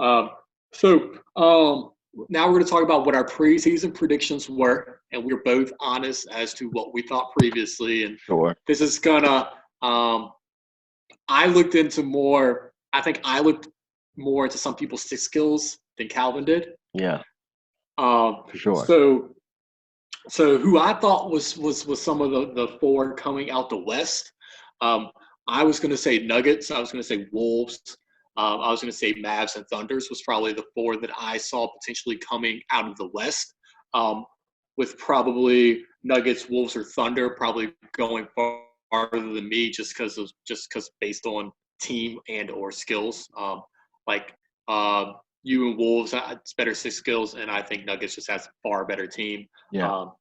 Um, so now we're going to talk about what our preseason predictions were, and we're both honest as to what we thought previously. And Sure. this is gonna. I looked into more. I think I looked more into some people's stick skills than Calvin did. Yeah, Um, for sure. so so who I thought was some of the four coming out the West. Um, I was going to say Nuggets. I was going to say Wolves. I was going to say Mavs and Thunders was probably the four that I saw potentially coming out of the West, with probably Nuggets, Wolves, or Thunder probably going farther than me just because based on team and or skills. Like you and Wolves, it's better six skills, and I think Nuggets just has a far better team. Yeah. Um,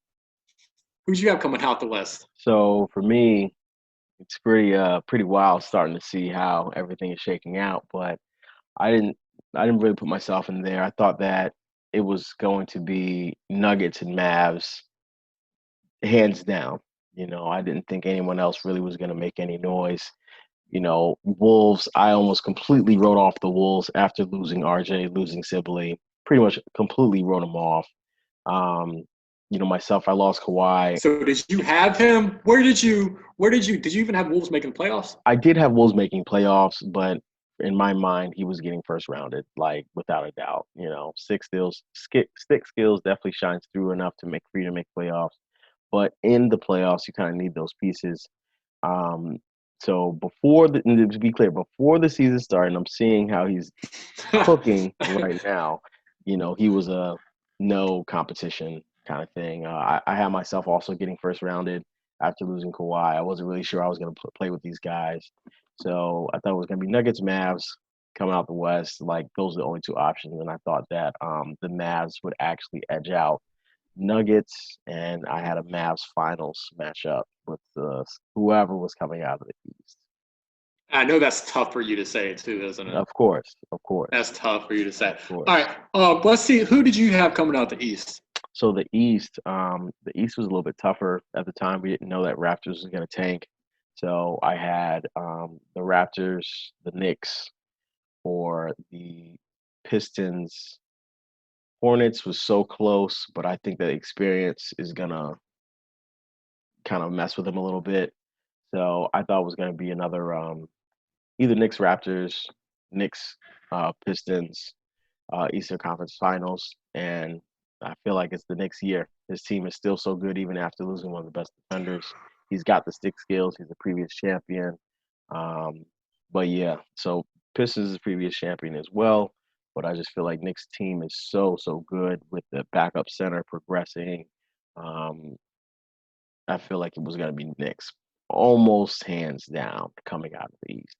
who'd you have coming out the West? So for me, it's pretty wild starting to see how everything is shaking out. But I didn't I didn't really put myself in there. I thought that it was going to be Nuggets and Mavs hands down. I didn't think anyone else really was going to make any noise. Wolves, I almost completely wrote off the Wolves after losing RJ, losing Sibley, pretty much completely wrote them off. Um, myself, I lost Kawhi. So did you have him? Did you even have Wolves making the playoffs? I did have Wolves making playoffs, but in my mind, he was getting first rounded, like without a doubt. Stick skills definitely shines through enough to make for you to make playoffs. But in the playoffs, you kind of need those pieces. Um, so to be clear, before the season started, I'm seeing how he's cooking right now. He was a no competition kind of thing. I had myself also getting first rounded after losing Kawhi. I wasn't really sure I was going to play with these guys. So I thought it was going to be Nuggets, Mavs coming out the West. Like those are the only two options. And I thought that the Mavs would actually edge out Nuggets, and I had a Mavs finals matchup with whoever was coming out of the East. I know that's tough for you to say too, isn't it? Of course, of course, That's tough for you to say. of All course. right, let's see. Who did you have coming out the East? So the East was a little bit tougher at the time. We didn't know that Raptors was going to tank. So I had the Raptors, the Knicks, or the Pistons. Hornets was so close, but I think that experience is gonna kind of mess with them a little bit. So I thought it was gonna be another either Knicks Raptors, Knicks Pistons, Eastern Conference Finals, and I feel like it's the Knicks year. His team is still so good even after losing one of the best defenders. He's got the stick skills. He's a previous champion. Um, but yeah, so Pistons is a previous champion as well. But I just feel like Knicks team is so good with the backup center progressing. Um, I feel like it was gonna be Knicks, almost hands down coming out of the East.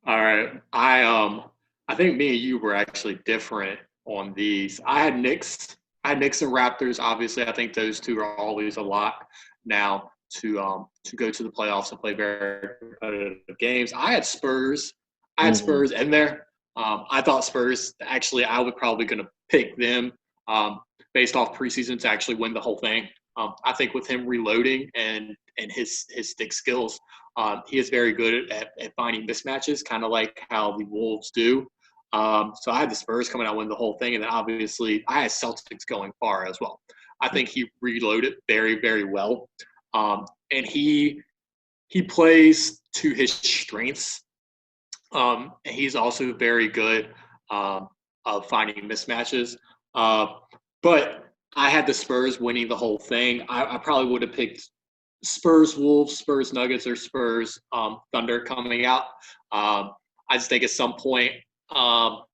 All right, I think me and you were actually different on these. I had Knicks. I had Knicks and Raptors. Obviously, I think those two are always a lock now to go to the playoffs and play very competitive games. I had Spurs. I had Hmm. Spurs in there. I thought Spurs actually. I was probably going to pick them based off preseason to actually win the whole thing. I think with him reloading and his stick skills, he is very good at finding mismatches, kind of like how the Wolves do. So I had the Spurs coming out win the whole thing, and then obviously I had Celtics going far as well. I think he reloaded very, very well, and he plays to his strengths. And he's also very good of finding mismatches. Uh, but I had the Spurs winning the whole thing. I probably would have picked Spurs Wolves, Spurs Nuggets, or Spurs Thunder coming out. I just think at some point,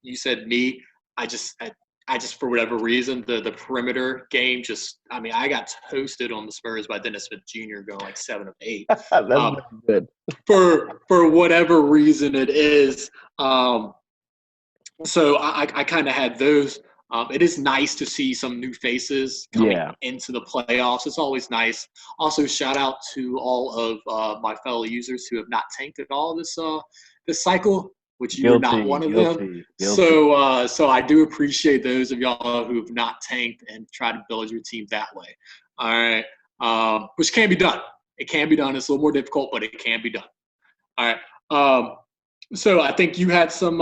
you said me. I just I just for whatever reason the perimeter game just I got toasted on the Spurs by Dennis Smith Jr. going like 7 of 8. That's Um, not good. for whatever reason it is. So I kind of had those. It is nice to see some new faces coming Yeah, into the playoffs. It's always nice. Also, shout out to all of my fellow users who have not tanked at all this cycle, which you're not guilty, one of them. guilty, guilty. So I do appreciate those of y'all who have not tanked and try to build your team that way. All right, which can be done. It can be done. It's a little more difficult, but it can be done. All right. So I think you had some.